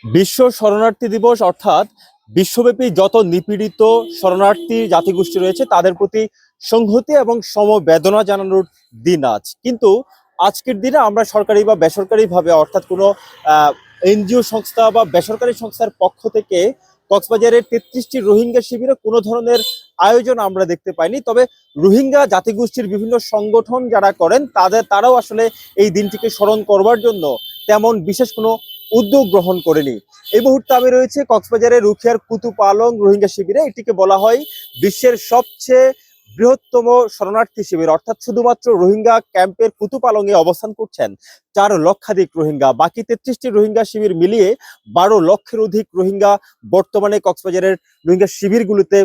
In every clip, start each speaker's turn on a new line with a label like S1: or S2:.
S1: বিশ্ব শরণার্থী দিবস অর্থাৎ বিশ্বব্যাপী যত নিপীড়িত শরণার্থী জাতিগোষ্ঠী রয়েছে তাদের প্রতি সংহতি এবং সমবেদনা জানানোর দিন আজ। কিন্তু আজকের দিনে আমরা সরকারি বা বেসরকারিভাবে অর্থাৎ কোনো এনজিও সংস্থা বা বেসরকারি সংস্থার পক্ষ থেকে কক্সবাজারের 33টি রোহিঙ্গা শিবিরে কোনো ধরনের আয়োজন আমরা দেখতে পাইনি। তবে রোহিঙ্গা জাতিগোষ্ঠীর বিভিন্ন সংগঠন যারা করেন তারাও আসলে এই দিনটিকে স্মরণ করবার জন্য তেমন বিশেষ কোনো উদ্যোগ গ্রহণ করেনি। এই মুহূর্তে আমি রয়েছে কক্সবাজারের রুখিয়ার কুতুব আলং রোহিঙ্গা শিবিরে। এটিকে বলা হয় বিশ্বের সবচেয়ে বৃহত্তম শরণার্থী শিবির, অর্থাৎ শুধুমাত্র রোহিঙ্গা ক্যাম্পের কুতুব আলং-এ অবস্থান করছেন 4 লক্ষাধিক রোহিঙ্গা। বাকি 33টি রোহিঙ্গা শিবির মিলিয়ে 12 লক্ষের অধিক রোহিঙ্গা বর্তমানে কক্সবাজারের রোহিঙ্গা শিবিরগুলোতে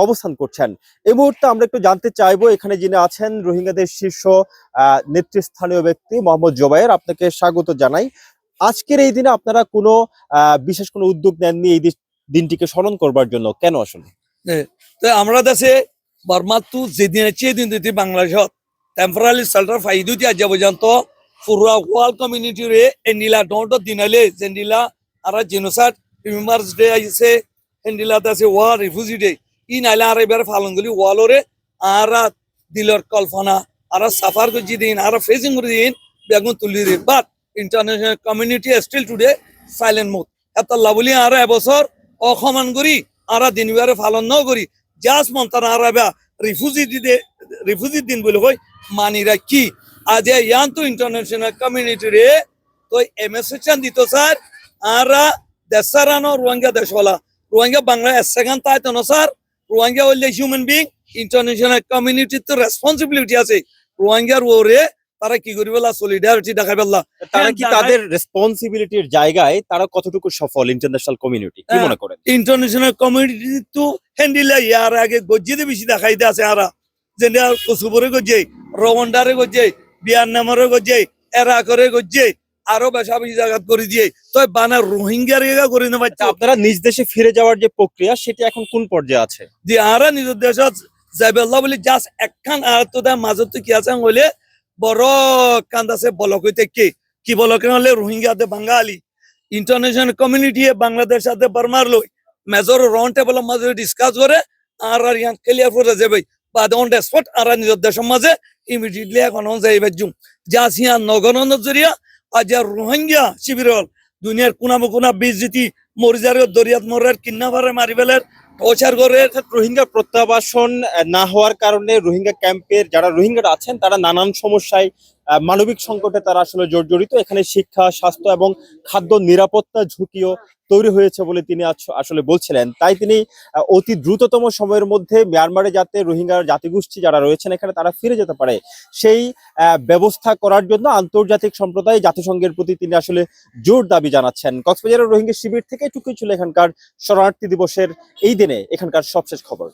S1: অবস্থান করছেন। এই মুহূর্তে আমরা একটু জানতে চাইবো এখানে যিনি আছেন রোহিঙ্গাদের শীর্ষ নেতৃস্থানীয় ব্যক্তি মোহাম্মদ জোবায়ের, আপনাকে স্বাগত জানাই। আজকের এই দিনে আপনারা কোনো বিশেষ কোনো উদ্যোগ নেননি এই দিনটিকে স্মরণ করবার জন্য, কেন আসলে?
S2: তো আমরা দেশে বর্মাতু যেদিন দিন দিতে বাংলাদেশত টেম্পোরারি সেল্টার ফাইদু দিয়ে আজ পর্যন্ত পুরা ওয়ার্ল্ড কমিউনিটিরে এন্ডিলা ডোন্ট দিনালে জেন্ডিলা আর জেনোসাইড রিমেম্বার্স ডে আইছে এন্ডিলা দাসে ওয়ার রিফিউজি ডে ই নাইলা আর এবার ফালঙ্গুলি ওয়ালরে আর দিলর কল্পনা আর সাফার গজি দিন আর ফেসিং করে দিন বেগুন তুলি দিন but international community still today silent mood এত লাভলি আর এবছর অসমান করি আর দিন বিহারে ফালন ন করি জাস্ট মন্তানা আর রিফিউজি দিন বলে কই মানি রাখি আজ ইয়ান তো ইন্টারন্যাশনাল কমিউনিটি রে তো এমএসএন দিত স্যার আর দেশারানো রোহিঙ্গা দেশওয়ালা রোহিঙ্গা বাংলা সেকেন্ড তাই তো স্যার রোহিঙ্গা হইলে হিউম্যান বিং ইন্টারন্যাশনাল কমিউনিটির তো রেসপন্সিবিলিটি আছে রোহিঙ্গার ওরে তারা কি করি বলা সলিডারিটি দেখাই বললা
S1: তারা কি তাদের রেসপন্সিবিলিটির জায়গায় তারা কতটুকু সফল ইন্টারন্যাশনাল কমিউনিটি কি মনে করেন?
S2: ইন্টারন্যাশনাল কমিউনিটি তো হ্যান্ডিলা ইয়ার আগে গজ্জিতে বেশি দেখাইতে আছে আরা যেটা কসুবরে গজ্জে রওয়ান্ডারে গজ্জে ভিয়েতনামরে গজ্জে ইরাকরে গজ্জে আরো বেশা বেশি জায়গা করে দিয়ে তো বানা রোহিঙ্গার এগা করে না বাচ্চা।
S1: আপনারা নিজ দেশে ফিরে যাওয়ার যে প্রক্রিয়া সেটি এখন কোন পর্যায়ে আছে?
S2: যে আরা নিজ দেশত যাইবে আল্লাহ বলি জাস্ট একখান আর তো তার মাজত কি আছে হইলে বড় কান্দাছে বলক হইতে কি বলক হলে রোহিঙ্গাতে বাঙালি ইন্টারন্যাশনাল কমিউনিটি বাংলাদেশ সাথে বর্মার লই মেজর রাউন্ড টেবল মাঝে ডিসকাস করে আর ইয়ান ক্লিয়ার করে যাবে বাদ অন দ্য স্পট আর নিজের দেশের মাঝে ইমিডিয়েটলি এখন যাইবে জুম যা সিয়া নগণ জরিয়া আজ রোহিঙ্গা শিবিরল দুনিয়ার কোনা বিজতি মরিজার দরিয়াত মরার কিন্নাভারে মারিবেলের টর্চার করে।
S1: রোহিঙ্গা প্রত্যাবাসন না হওয়ার কারণে রোহিঙ্গা ক্যাম্পের যারা রোহিঙ্গারা আছেন তারা নানান সমস্যায় মানবিক সংকটে তারা আসলে জর্জরিত। এখানে শিক্ষা, স্বাস্থ্য এবং খাদ্য নিরাপত্তা ঝুঁকিও তৈরি হয়েছে বলে তিনি আসলে বলছিলেন। তাই তিনি অতি দ্রুততম সময়ের মধ্যে মিয়ানমারে যাতে রোহিঙ্গা জাতিগোষ্ঠী যারা রয়েছেন এখানে তারা ফিরে যেতে পারে সেই ব্যবস্থা করার জন্য আন্তর্জাতিক সম্প্রদায় জাতিসংঘের প্রতি তিনি আসলে জোর দাবি জানাচ্ছেন। কক্সবাজারের রোহিঙ্গা শিবির থেকে এটুকুই ছিল এখানকার শরণার্থী দিবসের এই দিনে এখানকার সবশেষ খবর।